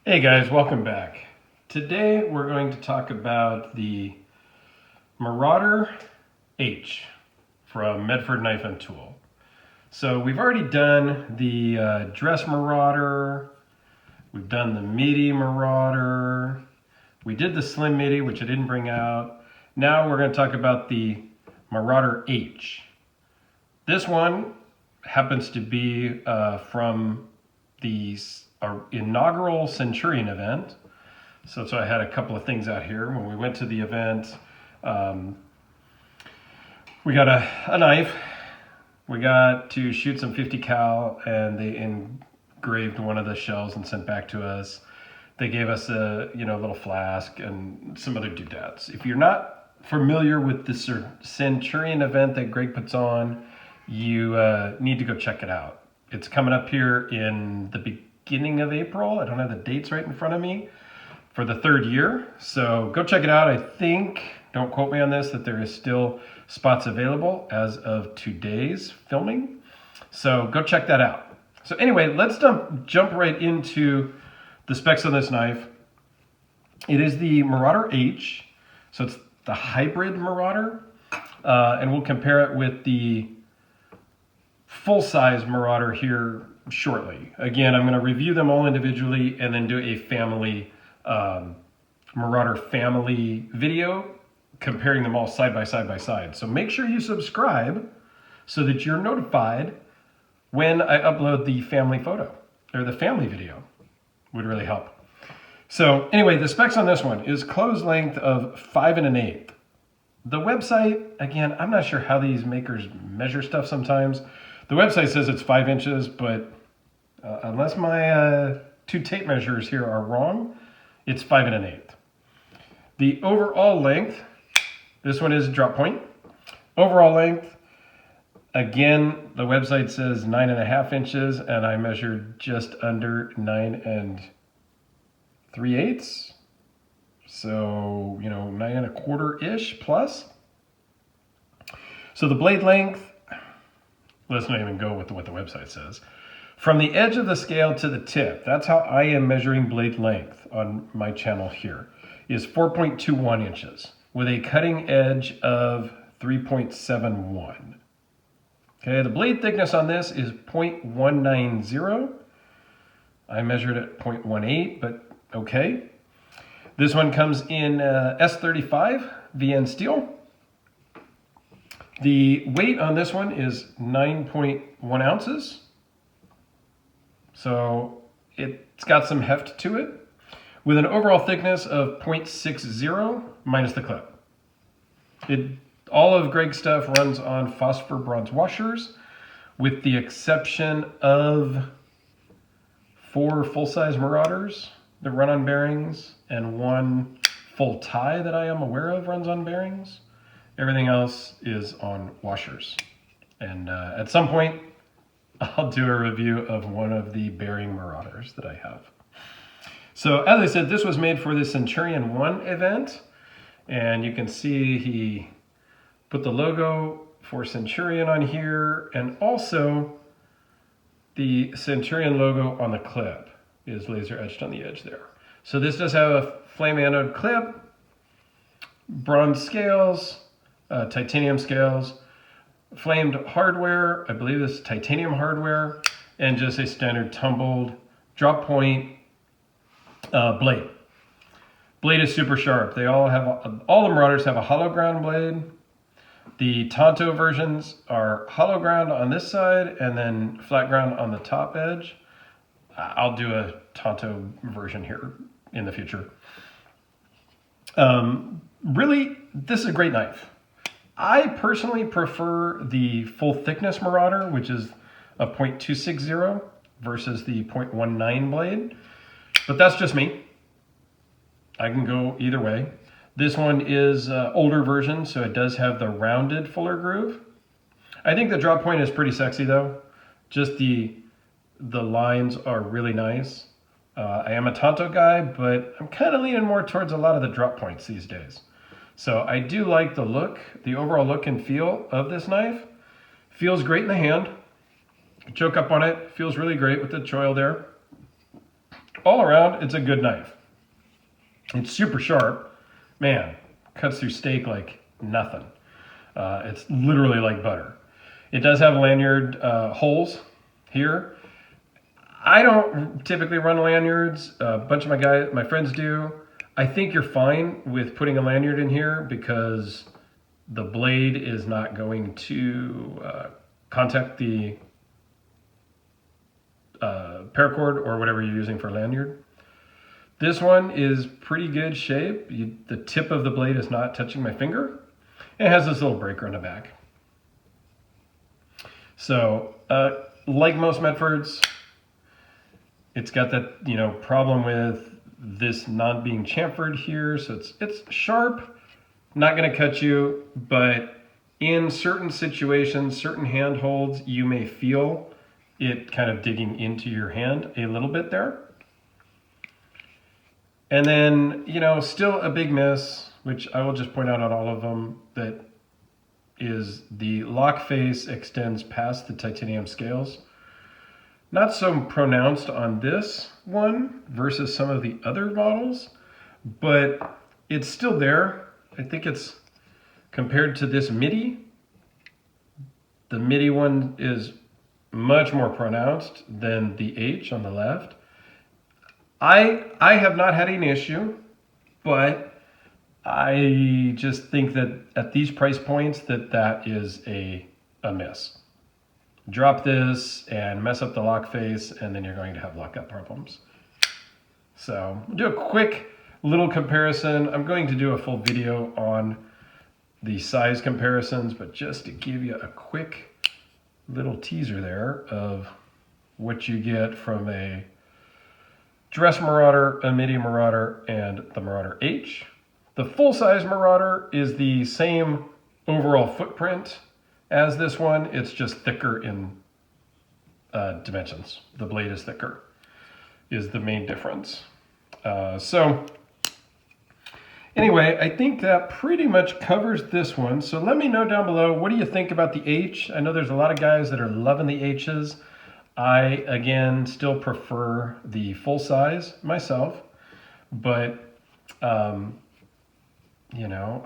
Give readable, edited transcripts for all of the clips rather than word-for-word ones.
Hey guys, welcome back. Today we're going to talk about the Marauder H from Medford Knife and Tool. So we've already done the dress Marauder, we've done the meaty Marauder, we did the slim meaty, which I didn't bring out. Now we're going to talk about the Marauder H. This one happens to be from the inaugural Centurion event. So I had a couple of things out here. When we went to the event, we got a knife. We got to shoot some 50 cal, and they engraved one of the shells and sent back to us. They gave us a little flask and some other doodads. If you're not familiar with the Centurion event that Greg puts on, you need to go check it out. It's coming up here in the beginning of April. I don't have the dates right in front of me, for the third year. So go check it out. I think, don't quote me on this, that there is still spots available as of today's filming. So go check that out. So anyway, let's jump right into the specs on this knife. It is the Marauder H. So it's the hybrid Marauder. And we'll compare it with the full-size Marauder here shortly. Again, I'm going to review them all individually and then do a family Marauder family video comparing them all side by side. So make sure you subscribe so that you're notified when I upload the family photo, or the family video would really help. So anyway, the specs on this one is close length of 5 1/8. The website, again, I'm not sure how these makers measure stuff sometimes. The website says it's 5 inches, but unless my two tape measures here are wrong, it's 5 1/8. The overall length, this one is drop point. Overall length, again, the website says 9.5 inches, and I measured just under 9 3/8. So, 9 1/4-ish plus. So the blade length, let's not even go with what the website says. From the edge of the scale to the tip, that's how I am measuring blade length on my channel here, is 4.21 inches with a cutting edge of 3.71. Okay, the blade thickness on this is 0.190. I measured at 0.18, but okay. This one comes in S35 VN steel. The weight on this one is 9.1 ounces. So it's got some heft to it, with an overall thickness of 0.60 minus the clip. All of Greg's stuff runs on phosphor bronze washers, with the exception of 4 full-size Marauders that run on bearings, and 1 full tie that I am aware of runs on bearings. Everything else is on washers. And at some point, I'll do a review of one of the bearing Marauders that I have. So as I said, this was made for the Centurion 1 event. And you can see he put the logo for Centurion on here, and also the Centurion logo on the clip is laser etched on the edge there. So this does have a flame anode clip, bronze scales, titanium scales, flamed hardware, I believe this is titanium hardware, and just a standard tumbled drop point blade. Blade is super sharp. They all the Marauders have a hollow ground blade. The Tonto versions are hollow ground on this side and then flat ground on the top edge. I'll do a Tonto version here in the future. Really, this is a great knife. I personally prefer the full thickness Marauder, which is a 0.260 versus the 0.19 blade, but that's just me. I can go either way. This one is older version, so it does have the rounded fuller groove. I think the drop point is pretty sexy though. Just the lines are really nice. I am a Tonto guy, but I'm kind of leaning more towards a lot of the drop points these days. So I do like the look, the overall look and feel of this knife. Feels great in the hand. Choke up on it, feels really great with the choil there. all around, it's a good knife. It's super sharp. Man, cuts through steak like nothing. It's literally like butter. It does have lanyard holes here. I don't typically run lanyards. A bunch of my friends do. I think you're fine with putting a lanyard in here because the blade is not going to contact the paracord or whatever you're using for lanyard. This one is pretty good shape. The tip of the blade is not touching my finger. It has this little breaker on the back. So, like most Medfords, it's got that, you know, problem with this not being chamfered here. So it's sharp, not going to cut you, but in certain situations, certain handholds, you may feel it kind of digging into your hand a little bit there. And then, you know, still a big miss, which I will just point out on all of them, that is the lock face extends past the titanium scales. Not so pronounced on this one versus some of the other models, but it's still there. I think it's compared to this MIDI, the MIDI one is much more pronounced than the H on the left. I have not had any issue, but I just think that at these price points that is a miss. Drop this and mess up the lock face, and then you're going to have lockup problems. So do a quick little comparison. I'm going to do a full video on the size comparisons, but just to give you a quick little teaser there of what you get from a Dress Marauder, a MIDI Marauder, and the Marauder H. The full-size Marauder is the same overall footprint as this one. It's just thicker in dimensions. The blade is thicker, is the main difference. So anyway, I think that pretty much covers this one. So let me know down below, what do you think about the H? I know there's a lot of guys that are loving the H's. I, again, still prefer the full size myself, but, you know,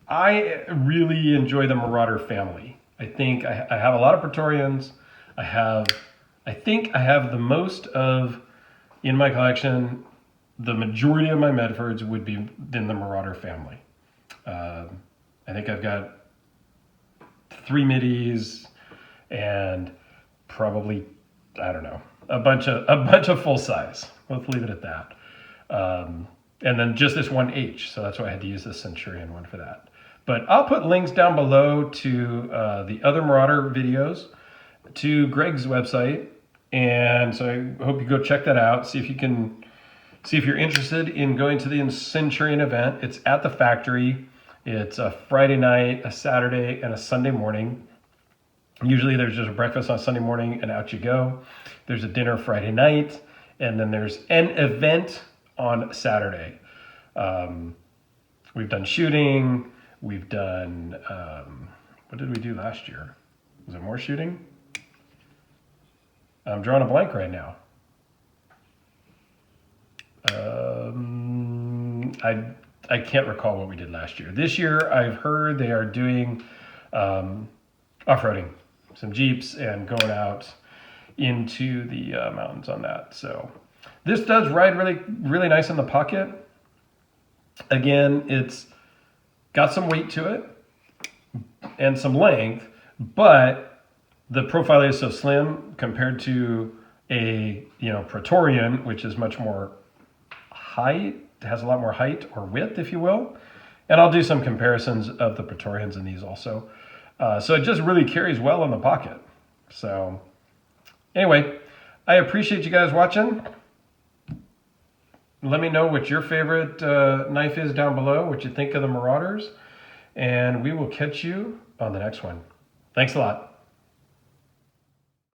I really enjoy the Marauder family. I think I have a lot of Praetorians. I think I have the most of, in my collection, the majority of my Medfords would be in the Marauder family. I think I've got 3 midis and probably, I don't know, a bunch of full size. Let's leave it at that. And then just this one H, so that's why I had to use the Centurion one for that. But I'll put links down below to the other Marauder videos, to Greg's website, and so I hope you go check that out. See if you're interested in going to the Centurion event. It's at the factory. It's a Friday night, a Saturday, and a Sunday morning. Usually there's just a breakfast on Sunday morning and out you go. There's a dinner Friday night, and then there's an event on Saturday. We've done shooting. We've done, what did we do last year? Was it more shooting? I'm drawing a blank right now. I can't recall what we did last year. This year, I've heard they are doing off-roading, some Jeeps, and going out into the mountains on that. So this does ride really, really nice in the pocket. Again, it's got some weight to it and some length, but the profile is so slim compared to a, you know, Praetorian, which is much more height, has a lot more height or width, if you will. And I'll do some comparisons of the Praetorians in these also. So it just really carries well in the pocket. So anyway, I appreciate you guys watching. Let me know what your favorite knife is down below, what you think of the Marauders, and we will catch you on the next one. Thanks a lot.